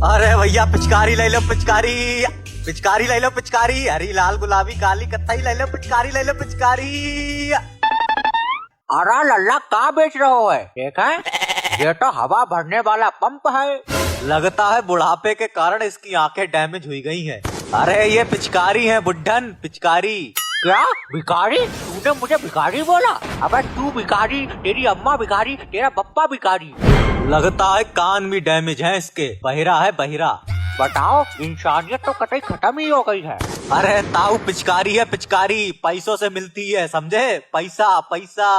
अरे भैया पिचकारी ले लो पिचकारी, पिचकारी ले लो पिचकारी, हरी लाल गुलाबी काली कत्थई ले लो पिचकारी, ले लो पिचकारी। अरे लल्ला क्या बेच रहे हो है? देखा है ये तो हवा भरने वाला पंप है। लगता है बुढ़ापे के कारण इसकी आंखें डैमेज हुई गई हैं। अरे ये पिचकारी है बुड्ढन, पिचकारी। क्या भिखारी? तूने मुझे भिखारी बोला? अबे तू भिखारी, तेरी अम्मा भिखारी, तेरा पप्पा भिखारी। लगता है कान भी डैमेज है इसके, बहिरा है बहिरा। बताओ, इंसानियत तो कतई खत्म ही हो गई है। अरे ताऊ पिचकारी है पिचकारी, पैसों से मिलती है समझे, पैसा पैसा।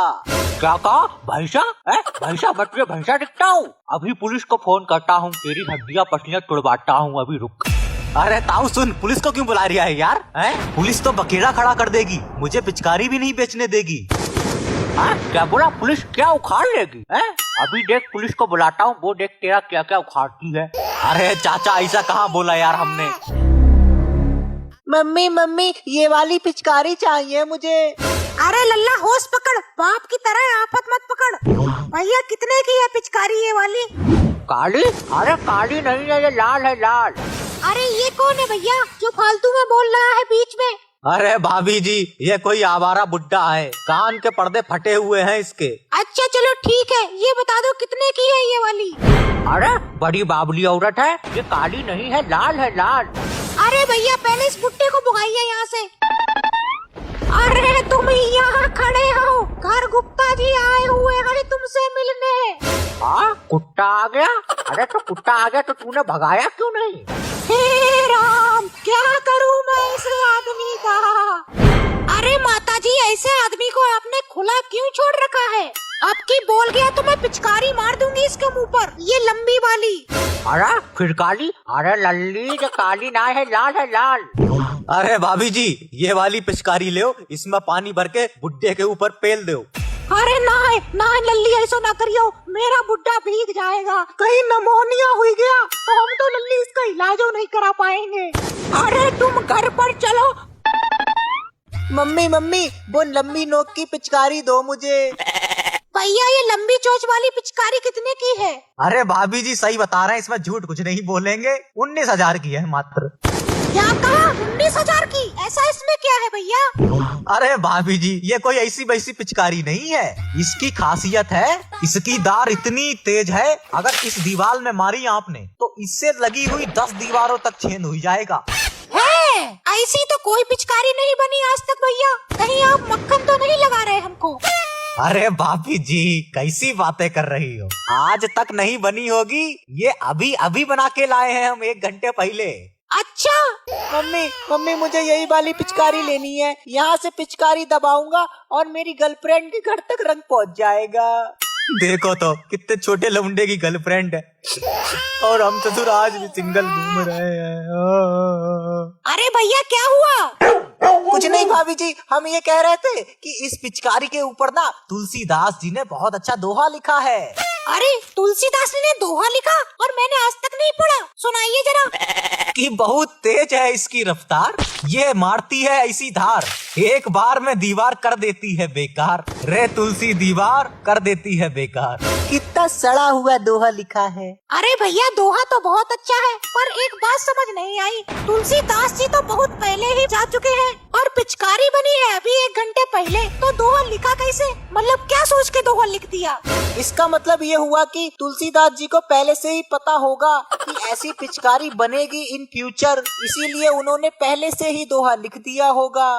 क्या कहा? भैंसा? भैंसा? मैं तुझे भैंसा दिखता हूँ? अभी पुलिस को फोन करता हूँ, तेरी हड्डियाँ पसलियाँ तोड़वाता हूँ, अभी रुक। अरे ताऊ सुन, पुलिस को क्यों बुला रहा है यार? पुलिस तो बकेड़ा खड़ा कर देगी, मुझे पिचकारी भी नहीं बेचने देगी। क्या बोला? पुलिस क्या उखाड़ लेगी? अभी देख पुलिस को बुलाता हूँ, वो देख तेरा क्या क्या उखाड़ती है। अरे चाचा ऐसा कहाँ बोला यार हमने। मम्मी मम्मी ये वाली पिचकारी चाहिए मुझे। अरे लल्ला होश पकड़, बाप की तरह आफत मत पकड़। भैया कितने की है पिचकारी ये वाली? काली? अरे काली नहीं है, ये लाल है, लाल। अरे ये कौन है भैया जो फालतू में बोल रहा है बीच में? अरे भाभी जी ये कोई आवारा बुड्ढा है, कान के पर्दे फटे हुए हैं इसके। अच्छा चलो ठीक है, ये बता दो कितने की है ये वाली? अरे बड़ी बाबली औरत है, ये काली नहीं है, लाल है, लाल। अरे भैया पहले इस बुड्ढे को भगाइए यहाँ से। अरे तुम यहाँ खड़े हो, घर गुप्ता जी आए हुए हैं तुमसे मिलने। हाँ कुत्ता आ गया? अरे तो कुत्ता आ गया तो तूने भगाया क्यों नहीं? हे राम, क्या करूँ मैं इस आदमी का? अरे माता जी ऐसे आदमी को आपने खुला क्यों छोड़ रखा है? अब की बोल गया तो मैं पिचकारी मार दूंगी इसके मुंह पर, ये लंबी वाली। अरे फिर काली? अरे लल्ली जो काली ना है, लाल है, लाल। अरे भाभी जी ये वाली पिचकारी ले, इसमें पानी भर के बुड्ढे के ऊपर पेल दो। अरे ना लल्ली ऐसा ना करियो, मेरा बुड्ढा भीग जाएगा, कहीं नमोनिया हुई गया तो हम तो लल्ली इसका इलाज नहीं करा पाएंगे। अरे तुम घर पर चलो। मम्मी मम्मी वो लंबी नोक की पिचकारी दो मुझे। भैया ये लंबी चोंच वाली पिचकारी कितने की है? अरे भाभी जी सही बता रहे हैं, इसमें झूठ कुछ नहीं बोलेंगे, 19,000 की है मात्र। क्या कहा? 19,000 की? ऐसा इसमें क्या है भैया? अरे भाभी जी ये कोई ऐसी वैसी पिचकारी नहीं है, इसकी खासियत है इसकी धार इतनी तेज है, अगर इस दीवार में मारी आपने तो इससे लगी हुई 10 दीवारों तक छेद हो जाएगा। ऐसी तो कोई पिचकारी नहीं बनी आज तक भैया, कहीं आप मक्खन तो नहीं लगा रहे हमको? अरे भाभी जी कैसी बातें कर रही हो, आज तक नहीं बनी होगी, ये अभी अभी बना के लाए हैं हम 1 घंटे पहले। अच्छा मम्मी मम्मी मुझे यही वाली पिचकारी लेनी है, यहाँ से पिचकारी दबाऊंगा और मेरी गर्लफ्रेंड के घर तक रंग पहुँच जाएगा। देखो तो कितने छोटे लौंडे की गर्लफ्रेंड है और हम ससुर आज भी सिंगल घूम रहे हैं। अरे भैया क्या हुआ? कुछ नहीं भाभी जी, हम ये कह रहे थे कि इस पिचकारी के ऊपर ना तुलसीदास जी ने बहुत अच्छा दोहा लिखा है। अरे तुलसीदास ने दोहा लिखा और मैंने आज तक नहीं पढ़ा, सुनाइए जरा। कि बहुत तेज है इसकी रफ्तार, ये मारती है ऐसी धार, एक बार में दीवार कर देती है बेकार, रे तुलसी दीवार कर देती है बेकार। कितना सड़ा हुआ दोहा लिखा है। अरे भैया दोहा तो बहुत अच्छा है, पर एक बात समझ नहीं आई, तुलसीदास जी तो बहुत पहले ही जा चुके हैं और पिचकारी बनी है अभी 1 घंटे पहले, तो दोहा लिखा कैसे? मतलब क्या सोच के दोहा लिख दिया? इसका मतलब ये हुआ कि तुलसीदास जी को पहले से ही पता होगा कि ऐसी पिचकारी बनेगी इन फ्यूचर, इसीलिए उन्होंने पहले से ही दोहा लिख दिया होगा।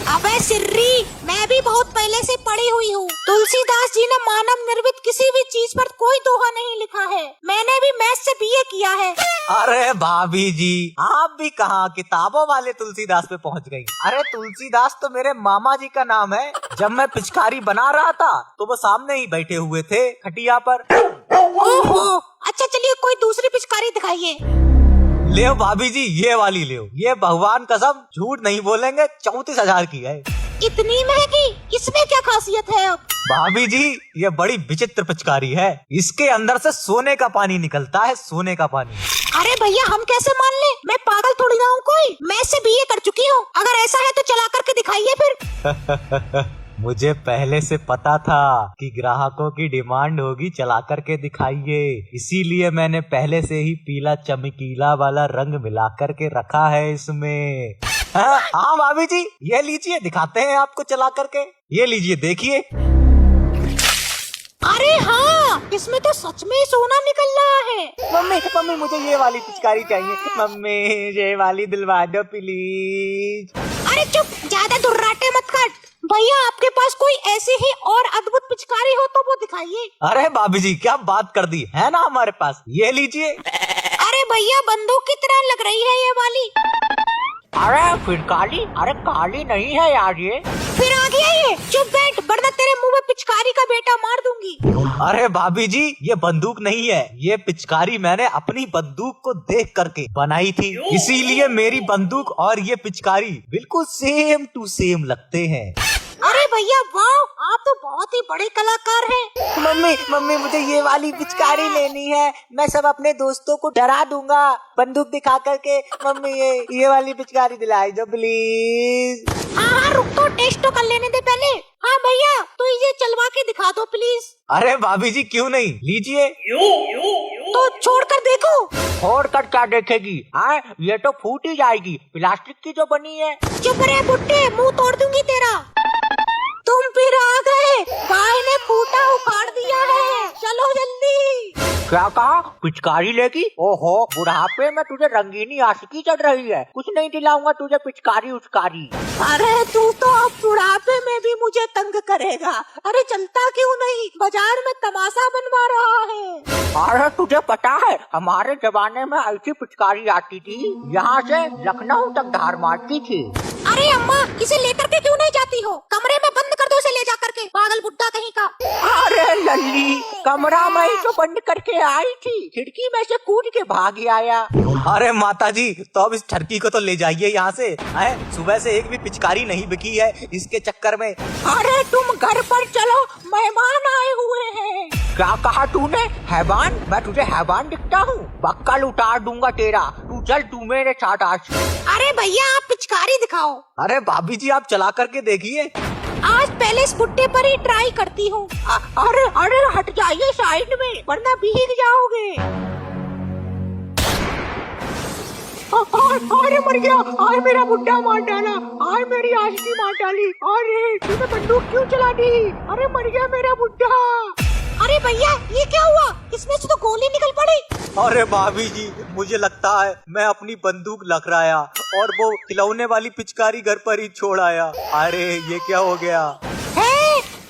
अबे सिर्री, मैं भी बहुत पहले से पढ़ी हुई हूँ, तुलसीदास जी ने मानव निर्मित किसी भी चीज पर कोई दोहा नहीं लिखा है, मैंने भी मैथ से बीए किया है। अरे भाभी जी आप भी कहाँ किताबों वाले तुलसीदास पे पहुँच गई। अरे तुलसीदास तो मेरे मामा जी का नाम है, जब मैं पिचकारी बना रहा था तो वो सामने ही बैठे हुए थे खटिया पर। ओहो, अच्छा चलिए कोई दूसरी पिचकारी दिखाइए। ले भाभी जी ये वाली ले, ये भगवान कसम झूठ नहीं बोलेंगे 34,000 की है। इतनी महंगी? इसमें क्या खासियत है? अब भाभी जी ये बड़ी विचित्र पिचकारी है, इसके अंदर से सोने का पानी निकलता है, सोने का पानी। अरे भैया हम कैसे मान ले, मैं पागल थोड़ी ना हूँ कोई, मैं इससे बीए कर चुकी हूँ, अगर ऐसा है तो चला करके दिखाइए फिर। मुझे पहले से पता था कि ग्राहकों की डिमांड होगी चला करके दिखाइए, इसीलिए मैंने पहले से ही पीला चमकीला वाला रंग मिला करके रखा है इसमें। हाँ भाभी जी, ये लीजिए, दिखाते हैं आपको चला करके। ये लीजिए, देखिए। अरे हाँ, इसमें तो सच में सोना निकल रहा है। मम्मी मम्मी मुझे ये वाली पिचकारी चाहिए। मम्मी ये वाली दिलवा दो प्लीज। अरे चुप, ज्यादा दुर्राटे मत कर। भैया आपके पास कोई ऐसी ही और अद्भुत पिचकारी हो तो वो दिखाइए। अरे भाभी जी, क्या बात कर दी है ना हमारे पास, ये लीजिए। अरे भैया, बंदूक की तरह लग रही है ये वाली। अरे फिर काली, अरे काली नहीं है यार ये। फिर आ गया ये। चुप बैठ, वरना तेरे मुंह में पिचकारी का बेटा मार दूंगी। अरे भाभी जी, ये बंदूक नहीं है, ये पिचकारी मैंने अपनी बंदूक को देख करके बनाई थी, इसीलिए मेरी बंदूक और ये पिचकारी बिल्कुल सेम टू सेम लगते हैं। अरे भैया वाह, आप तो बहुत ही बड़े कलाकार हैं। मम्मी मम्मी मुझे ये वाली पिचकारी लेनी है, मैं सब अपने दोस्तों को डरा दूंगा बंदूक दिखा करके। मम्मी ये वाली पिचकारी दिलाई दो प्लीज। हाँ, रुक तो, टेस्ट तो कर लेने दे पहले। हाँ भैया, तो ये चलवा के दिखा दो प्लीज। अरे भाभी जी, क्यों नहीं, लीजिए। तो छोड़ कर देखो। छोड़ कर क्या देखेगी? हाँ, ये तो फूट ही जाएगी, प्लास्टिक की जो बनी है। चुप रहे बुट्टे, मुंह तोड़ दूंगी तेरा। तुम फिर आ गए, भाई ने खूंटा उखाड़ दिया है, चलो जल्दी। क्या कहा? पिचकारी लेगी? ओहो, बुढ़ापे में तुझे रंगीनी आशिकी चढ़ रही है। कुछ नहीं दिलाऊंगा तुझे पिचकारी उचकारी। अरे तू तो अब बुढ़ापे में भी मुझे तंग करेगा। अरे चलता क्यों नहीं, बाजार में तमाशा बनवा रहा है। अरे तुझे पता है, हमारे जमाने में ऐसी पिचकारी आती थी, यहाँ से लखनऊ तक धार मारती थी। अरे अम्मा, इसे लेकर के क्यों नहीं जाती हो? कमरे में बंद कर दो इसे ले जा करके, पागल बुड्ढा कहीं का। अरे लल्ली, कमरा में ही तो बंद करके आई थी, खिड़की में से कूद के भाग आया। अरे माता जी, तो अब इस ठरकी को तो ले जाइए यहाँ से। सुबह से एक भी पिचकारी नहीं बिकी है इसके चक्कर में। अरे तुम घर पर चलो, मेहमान आए हुए हैं। क्या कहा तूने? हैवान? मैं तुझे हैवान दिखता हूँ? बक्कल उतार दूंगा तेरा। तू चल, तू मेरे साथ आज। अरे भैया, आप पिचकारी दिखाओ। अरे भाभी जी, आप चला करके देखिए। आज पहले इस बुट्टे पर ही ट्राई करती हूँ। अरे अरे हट जाइए साइड में, वरना भीग जाओगे। अरे मर गया, आए मेरा बुड्ढा मार डाला, आए मेरी आशिकी मार डाली। अरे तूने बंदूक क्यों चला दी? अरे मर गया मेरा बुड्ढा। अरे भैया, ये क्या हुआ? इसमें से तो गोली निकल पड़ी। अरे भाभी जी, मुझे लगता है मैं अपनी बंदूक लखराया और वो खिलौने वाली पिचकारी घर पर ही छोड़ आया। अरे ये क्या हो गया?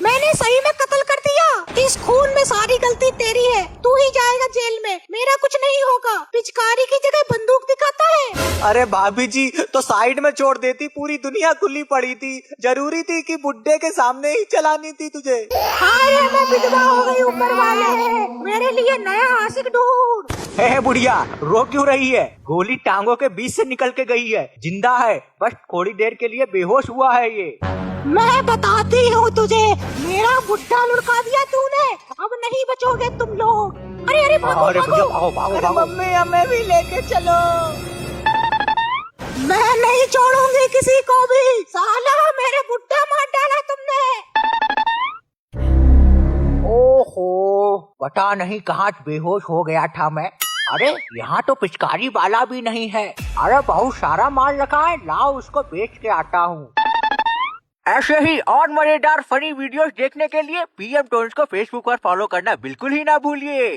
मैंने सही में कत्ल कर दिया। इस खून में सारी गलती तेरी है, तू ही जाएगा जेल में, मेरा कुछ नहीं होगा। पिचकारी की जगह बंदूक दिखाता है। अरे भाभी जी, तो साइड में छोड़ देती, पूरी दुनिया खुली पड़ी थी, जरूरी थी कि बुड्ढे के सामने ही चलानी थी तुझे। अरे मैं विधवा हो गई, ऊपर वाले है, मेरे लिए नया आशिक ढूंढ। हे बुढ़िया, रो क्यों रही है? गोली टांगों के बीच से निकल के गई है, जिंदा है, बस थोड़ी देर के लिए बेहोश हुआ है ये। मैं बताती हूँ तुझे, मेरा बुड्ढा लुढ़का दिया तूने, अब नहीं बचोगे तुम लोग। अरे अरे भागो, अरे भागो। भागो भागो अरे भागो। मम्मी हमें भी लेके चलो। मैं नहीं छोड़ूंगी किसी को भी। साला, मेरे बुड्ढा मार डाला तुमने। ओहो, पता नहीं कहाँ बेहोश हो गया था मैं। अरे यहाँ तो पिचकारी वाला भी नहीं है। अरे बहुत सारा माल रखा है, लाओ उसको बेच के आता हूँ। ऐसे ही और मजेदार फनी वीडियोस देखने के लिए PM टोन्स को फेसबुक पर फॉलो करना बिल्कुल ही ना भूलिए।